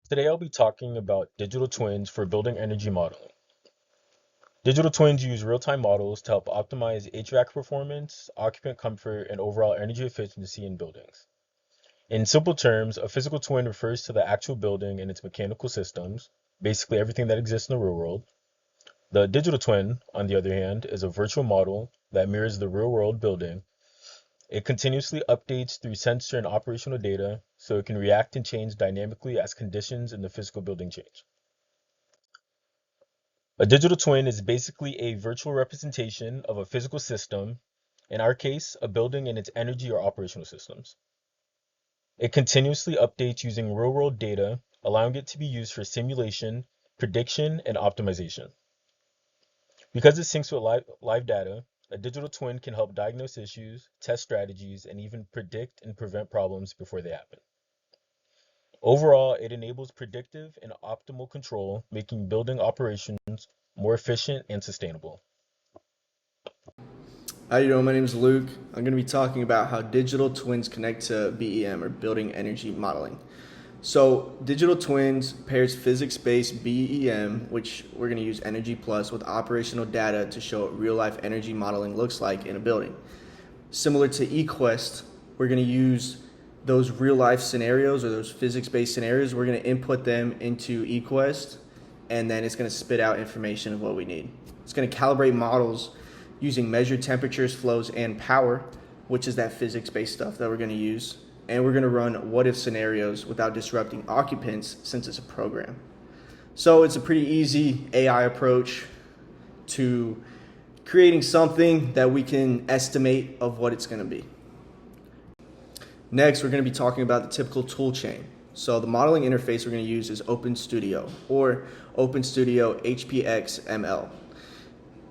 Today I'll be talking about digital twins for building energy modeling. Digital twins use real-time models to help optimize HVAC performance, occupant comfort, and overall energy efficiency in buildings. In simple terms, a physical twin refers to the actual building and its mechanical systems, basically everything that exists in the real world. The digital twin, on the other hand, is a virtual model that mirrors the real-world building. It continuously updates through sensor and operational data, so it can react and change dynamically as conditions in the physical building change. A digital twin is basically a virtual representation of a physical system, in our case, a building and its energy or operational systems. It continuously updates using real-world data, allowing it to be used for simulation, prediction, and optimization. Because it syncs with live data, a digital twin can help diagnose issues, test strategies, and even predict and prevent problems before they happen. Overall, it enables predictive and optimal control, making building operations more efficient and sustainable. How you doing? My name is Luke. I'm going to be talking about how digital twins connect to BEM, or Building Energy Modeling. So digital twins pairs physics-based BEM, which we're going to use Energy Plus, with operational data to show what real-life energy modeling looks like in a building. Similar to eQuest, we're going to use those real-life scenarios or those physics-based scenarios. We're going to input them into eQuest, and then it's going to spit out information of what we need. It's going to calibrate models using measured temperatures, flows, and power, which is that physics-based stuff that we're going to use. And we're going to run what-if scenarios without disrupting occupants, since it's a program. So it's a pretty easy AI approach to creating something that we can estimate of what it's going to be. Next, we're going to be talking about the typical tool chain. So the modeling interface we're going to use is OpenStudio, or OpenStudio HPX-ML.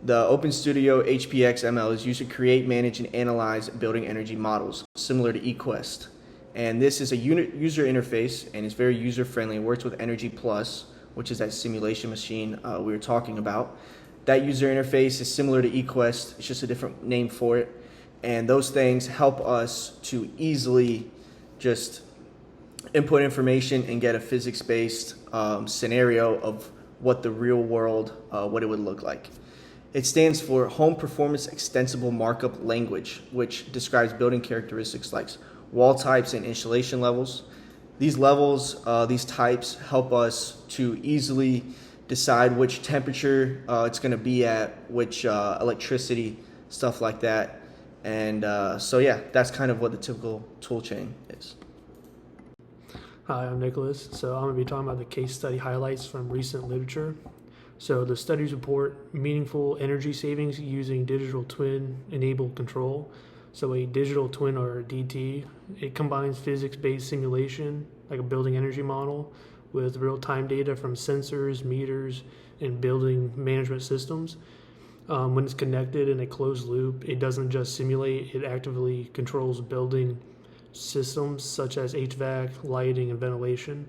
The OpenStudio HPX-ML is used to create, manage, and analyze building energy models, similar to eQuest. And this is a user interface, and it's very user-friendly. It works with Energy Plus, which is that simulation machine we were talking about. That user interface is similar to eQuest. It's just a different name for it. And those things help us to easily just input information and get a physics-based scenario of what the real world, what it would look like. It stands for Home Performance Extensible Markup Language, which describes building characteristics like wall types and insulation levels. These levels, these types help us to easily decide which temperature it's going to be at, which electricity, stuff like that. And so yeah, that's kind of what the typical tool chain is. Hi, I'm Nicholas. So I'm going to be talking about the case study highlights from recent literature. So the studies report meaningful energy savings using digital twin enabled control. So a digital twin, or DT, it combines physics-based simulation, like a building energy model, with real-time data from sensors, meters, and building management systems. When it's connected in a closed loop, it doesn't just simulate, it actively controls building systems such as HVAC, lighting, and ventilation.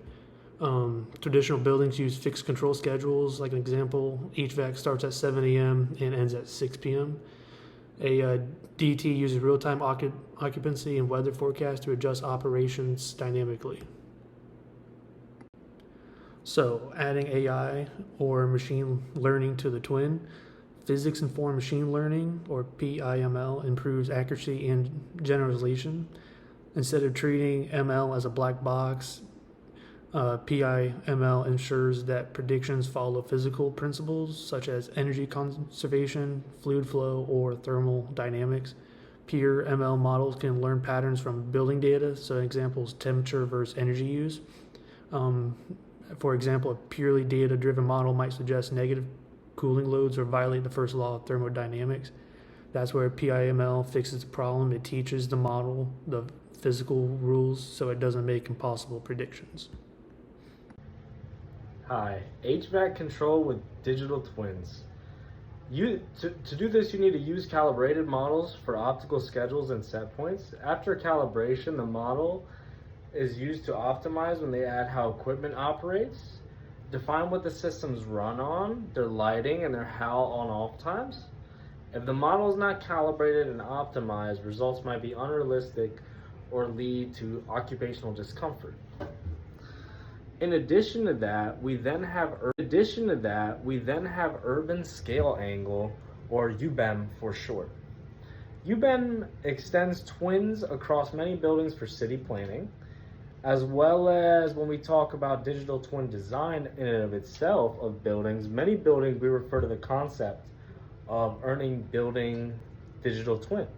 Traditional buildings use fixed control schedules. Like an example, HVAC starts at 7 a.m. and ends at 6 p.m. A DT uses real-time occupancy and weather forecast to adjust operations dynamically. So adding AI or machine learning to the twin, physics-informed machine learning, or PIML, improves accuracy and generalization. Instead of treating ML as a black box, PIML ensures that predictions follow physical principles such as energy conservation, fluid flow, or thermal dynamics. Pure ML models can learn patterns from building data, so examples temperature versus energy use. For example, a purely data-driven model might suggest negative cooling loads or violate the first law of thermodynamics. That's where PIML fixes the problem. It teaches the model the physical rules so it doesn't make impossible predictions. Hi, HVAC control with digital twins. To do this, you need to use calibrated models for optical schedules and set points. After calibration, the model is used to optimize when they add how equipment operates, define what the systems run on, their lighting, and their HAL on-off times. If the model is not calibrated and optimized, results might be unrealistic or lead to occupational discomfort. In addition to that, we then have urban scale angle, or UBEM for short. UBEM extends twins across many buildings for city planning, as well as when we talk about digital twin design in and of itself of buildings. Many buildings we refer to the concept of earning building digital twin.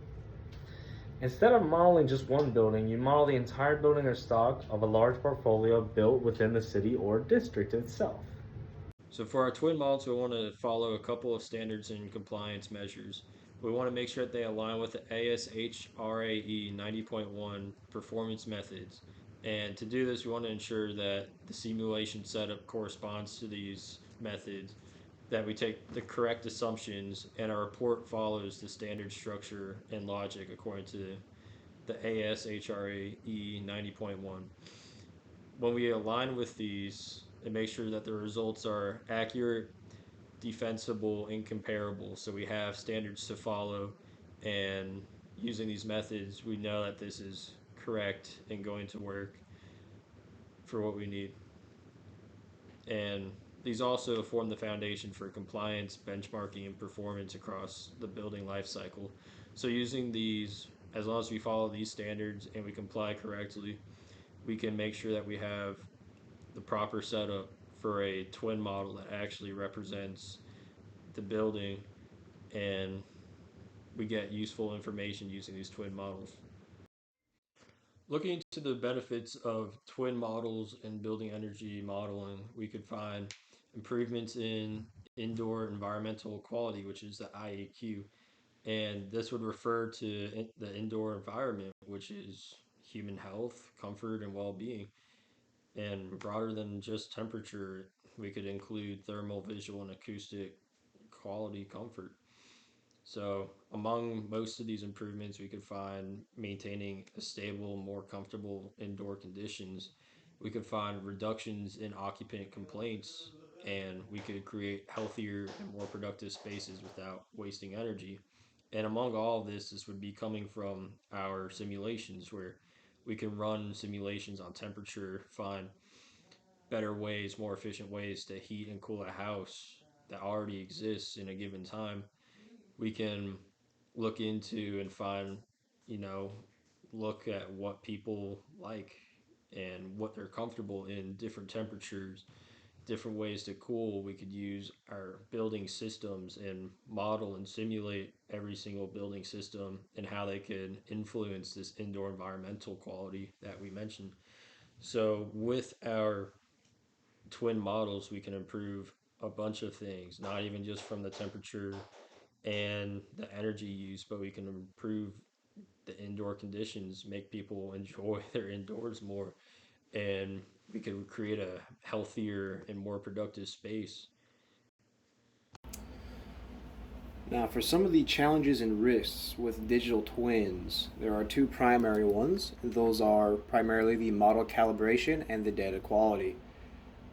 Instead of modeling just one building, you model the entire building or stock of a large portfolio built within the city or district itself. So for our twin models, we want to follow a couple of standards and compliance measures. We want to make sure that they align with the ASHRAE 90.1 performance methods. And to do this, we want to ensure that the simulation setup corresponds to these methods, that we take the correct assumptions, and our report follows the standard structure and logic according to the ASHRAE 90.1. When we align with these and make sure that the results are accurate, defensible, and comparable, so we have standards to follow, and using these methods, we know that this is correct and going to work for what we need. And these also form the foundation for compliance, benchmarking, and performance across the building life cycle. So using these, as long as we follow these standards and we comply correctly, we can make sure that we have the proper setup for a twin model that actually represents the building, and we get useful information using these twin models. Looking into the benefits of twin models and building energy modeling, we could find improvements in indoor environmental quality, which is the IAQ. And this would refer to the indoor environment, which is human health, comfort, and well being. And broader than just temperature, we could include thermal, visual, and acoustic quality comfort. So, among most of these improvements, we could find maintaining a stable, more comfortable indoor conditions. We could find reductions in occupant complaints, and we could create healthier and more productive spaces without wasting energy. And among all of this would be coming from our simulations, where we can run simulations on temperature, find better ways, more efficient ways to heat and cool a house that already exists in a given time. We can look into and find, you know, look at what people like and what they're comfortable in different temperatures, different ways to cool. We could use our building systems and model and simulate every single building system and how they could influence this indoor environmental quality that we mentioned. So, with our twin models, we can improve a bunch of things, not even just from the temperature and the energy use, but we can improve the indoor conditions, make people enjoy their indoors more, and we can create a healthier and more productive space. Now, for some of the challenges and risks with digital twins, there are two primary ones. Those are primarily the model calibration and the data quality.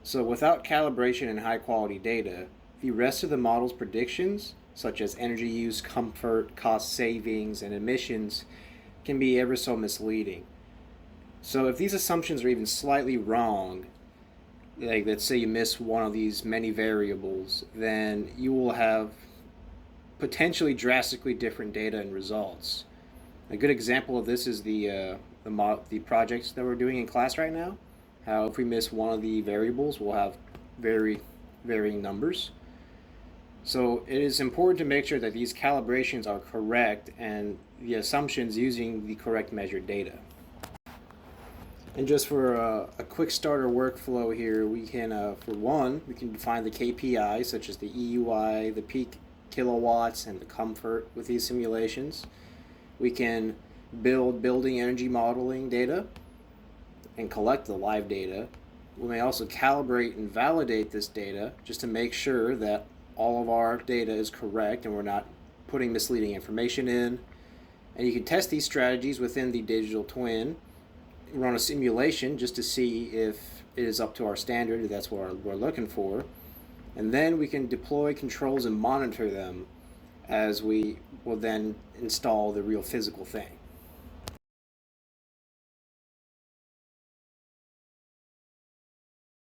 So, without calibration and high quality data, the rest of the model's predictions, such as energy use, comfort, cost savings, and emissions, can be ever so misleading. So, if these assumptions are even slightly wrong, like let's say you miss one of these many variables, then you will have potentially drastically different data and results. A good example of this is the projects that we're doing in class right now. How if we miss one of the variables, we'll have very varying numbers. So it is important to make sure that these calibrations are correct and the assumptions using the correct measured data. And just for a quick starter workflow here, we can, for one, we can define the KPIs such as the EUI, the peak kilowatts, and the comfort with these simulations. We can build building energy modeling data and collect the live data. We may also calibrate and validate this data just to make sure that all of our data is correct and we're not putting misleading information in. And you can test these strategies within the digital twin, run a simulation just to see if it is up to our standard, if that's what we're looking for. And then we can deploy controls and monitor them as we will then install the real physical thing.